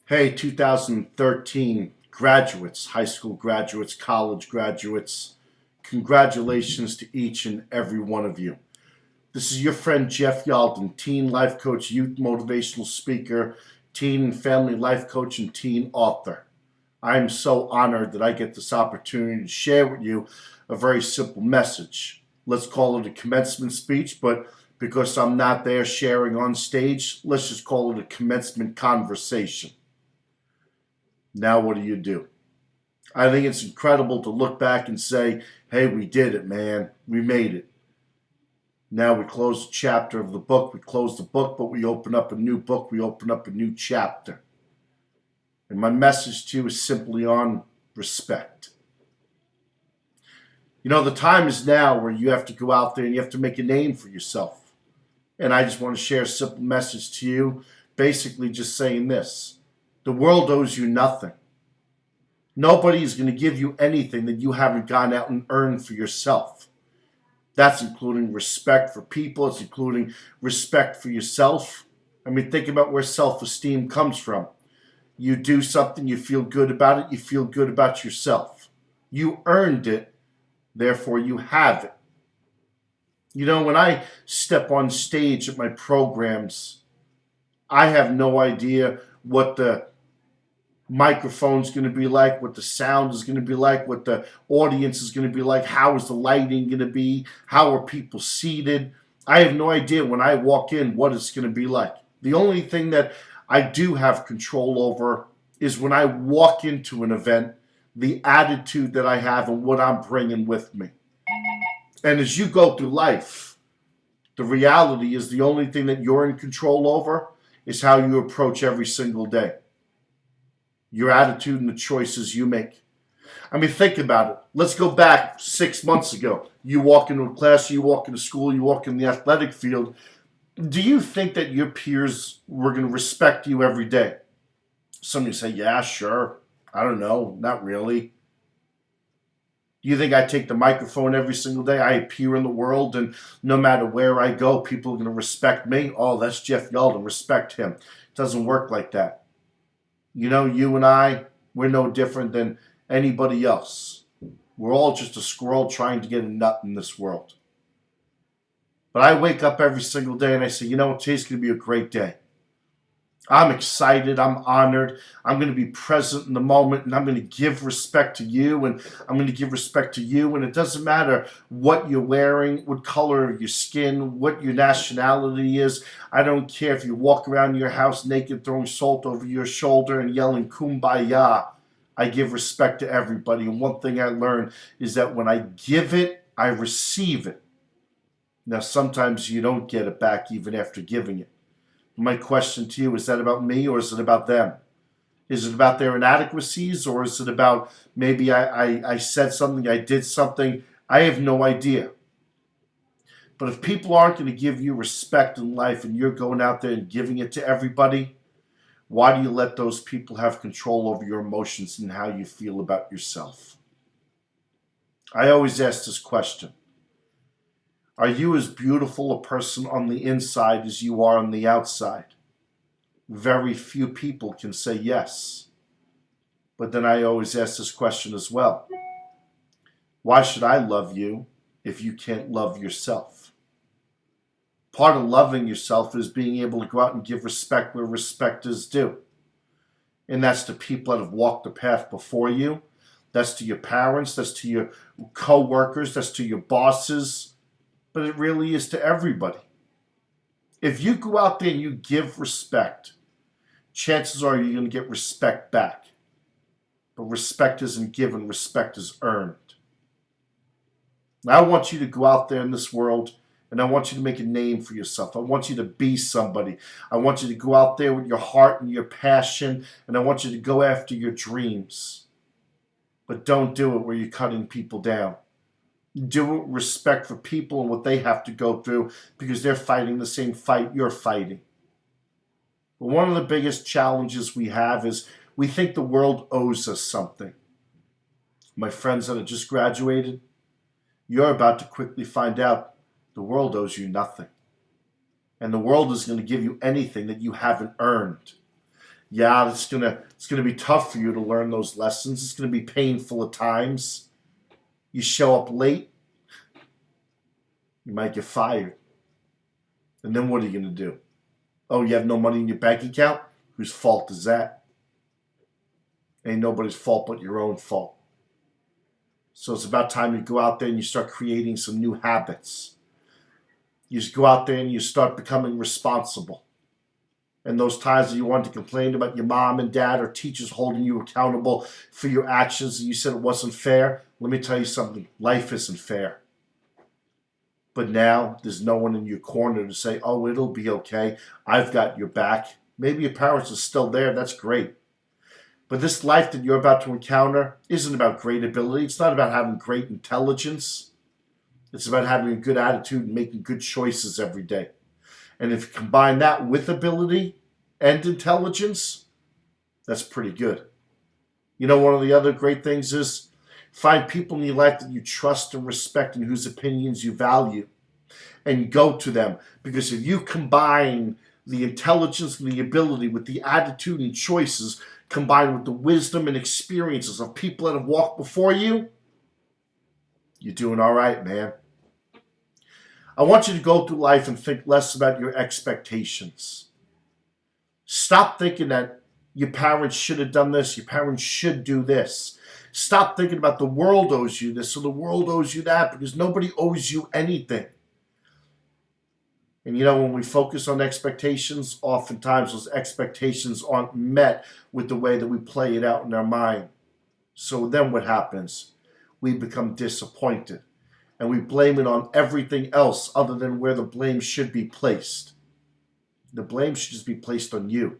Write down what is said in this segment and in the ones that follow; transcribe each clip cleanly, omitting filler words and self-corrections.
Hey, 2013 graduates, high school graduates, college graduates, congratulations to each and every one of you. This is your friend Jeff Yalden, teen life coach, youth motivational speaker, teen and family life coach, and teen author. I am so honored that I get this opportunity to share with you a very simple message. Let's call it a commencement speech, but because I'm not there sharing on stage, let's just call it a commencement conversation. Now what do? I think it's incredible to look back and say, hey, we did it, man. We made it. Now we close the chapter of the book. We close the book, but we open up a new book. We open up a new chapter. And my message to you is simply on respect. You know, the time is now where you have to go out there and you have to make a name for yourself. And I just want to share a simple message to you, basically just saying this. The world owes you nothing. Nobody is going to give you anything that you haven't gone out and earned for yourself. That's including respect for people. It's including respect for yourself. I mean, think about where self-esteem comes from. You do something, you feel good about it, you feel good about yourself. You earned it, therefore you have it. You know, when I step on stage at my programs, I have no idea what the microphone's going to be like, what the sound is going to be like, what the audience is going to be like, how is the lighting going to be, how are people seated. I have no idea when I walk in what it's going to be like. The only thing that I do have control over is when I walk into an event, the attitude that I have and what I'm bringing with me. And as you go through life, the reality is the only thing that you're in control over is how you approach every single day. Your attitude and the choices you make. I mean, think about it. Let's go back 6 months ago. You walk into a class, you walk into school, you walk in the athletic field. Do you think that your peers were going to respect you every day? Somebody say, yeah, sure. I don't know. Not really. Do you think I take the microphone every single day? I appear in the world, and no matter where I go, people are going to respect me. Oh, that's Jeff Yalden. Respect him. It doesn't work like that. You know, you and I, we're no different than anybody else. We're all just a squirrel trying to get a nut in this world. But I wake up every single day and I say, you know what, today's going to be a great day. I'm excited. I'm honored. I'm going to be present in the moment, and I'm going to give respect to you, and I'm going to give respect to you. And it doesn't matter what you're wearing, what color of your skin, what your nationality is. I don't care if you walk around your house naked, throwing salt over your shoulder and yelling kumbaya. I give respect to everybody. And one thing I learned is that when I give it, I receive it. Now, sometimes you don't get it back even after giving it. My question to you, is that about me or is it about them? Is it about their inadequacies, or is it about maybe I said something, I did something? I have no idea. But if people aren't going to give you respect in life and you're going out there and giving it to everybody, why do you let those people have control over your emotions and how you feel about yourself? I always ask this question. Are you as beautiful a person on the inside as you are on the outside? Very few people can say yes. But then I always ask this question as well. Why should I love you if you can't love yourself? Part of loving yourself is being able to go out and give respect where respect is due. And that's to people that have walked the path before you. That's to your parents. That's to your co-workers. That's to your bosses. But it really is to everybody. If you go out there and you give respect, chances are you're going to get respect back. But respect isn't given, respect is earned. Now I want you to go out there in this world, and I want you to make a name for yourself. I want you to be somebody. I want you to go out there with your heart and your passion, and I want you to go after your dreams. But don't do it where you're cutting people down. Do it with respect for people and what they have to go through, because they're fighting the same fight you're fighting. But one of the biggest challenges we have is we think the world owes us something. My friends that have just graduated, you're about to quickly find out the world owes you nothing. And the world is going to give you anything that you haven't earned. Yeah, it's gonna be tough for you to learn those lessons. It's gonna be painful at times. You show up late, you might get fired. And then what are you gonna do? Oh, you have no money in your bank account? Whose fault is that? Ain't nobody's fault but your own fault. So it's about time you go out there and you start creating some new habits. You just go out there and you start becoming responsible. And those times that you wanted to complain about your mom and dad or teachers holding you accountable for your actions and you said it wasn't fair, let me tell you something. Life isn't fair. But now there's no one in your corner to say, oh, it'll be okay. I've got your back. Maybe your parents are still there. That's great. But this life that you're about to encounter isn't about great ability. It's not about having great intelligence. It's about having a good attitude and making good choices every day. And if you combine that with ability and intelligence, that's pretty good. You know, one of the other great things is find people in your life that you trust and respect and whose opinions you value. And go to them. Because if you combine the intelligence and the ability with the attitude and choices combined with the wisdom and experiences of people that have walked before you, you're doing all right, man. I want you to go through life and think less about your expectations. Stop thinking that your parents should have done this, your parents should do this. Stop thinking about the world owes you this or the world owes you that, because nobody owes you anything. And you know, when we focus on expectations, oftentimes those expectations aren't met with the way that we play it out in our mind. So then what happens? We become disappointed. And we blame it on everything else other than where the blame should be placed. The blame should just be placed on you.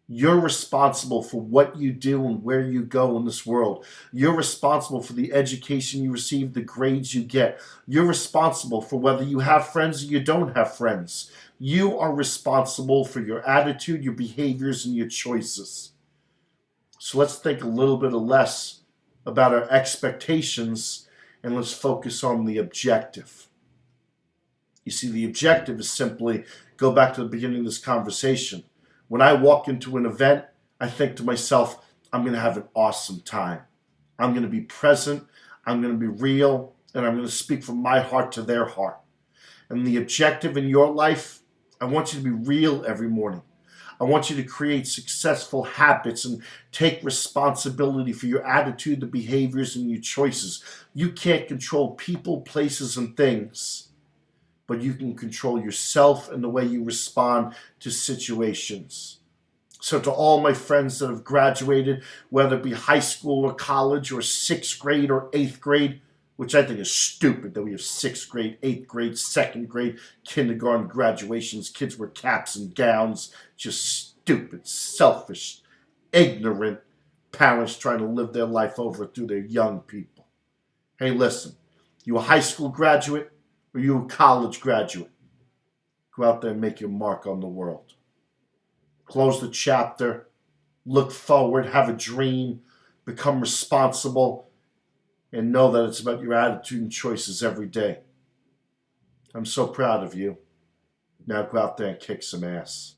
You're responsible for what you do and where you go in this world. You're responsible for the education you receive, the grades you get. You're responsible for whether you have friends or you don't have friends. You are responsible for your attitude, your behaviors, and your choices. So let's think a little bit less about our expectations and let's focus on the objective. You see, the objective is simply, go back to the beginning of this conversation. When I walk into an event, I think to myself, I'm going to have an awesome time. I'm going to be present, I'm going to be real, and I'm going to speak from my heart to their heart. And the objective in your life, I want you to be real every morning. I want you to create successful habits and take responsibility for your attitude, the behaviors, and your choices. You can't control people, places, and things, but you can control yourself and the way you respond to situations. So to all my friends that have graduated, whether it be high school or college or 6th grade or 8th grade, which I think is stupid that we have 6th grade, 8th grade, 2nd grade, kindergarten graduations, kids wear caps and gowns, just stupid, selfish, ignorant parents trying to live their life over through their young people. Hey, listen, you a high school graduate or you a college graduate? Go out there and make your mark on the world. Close the chapter, look forward, have a dream, become responsible, and know that it's about your attitude and choices every day. I'm so proud of you. Now go out there and kick some ass.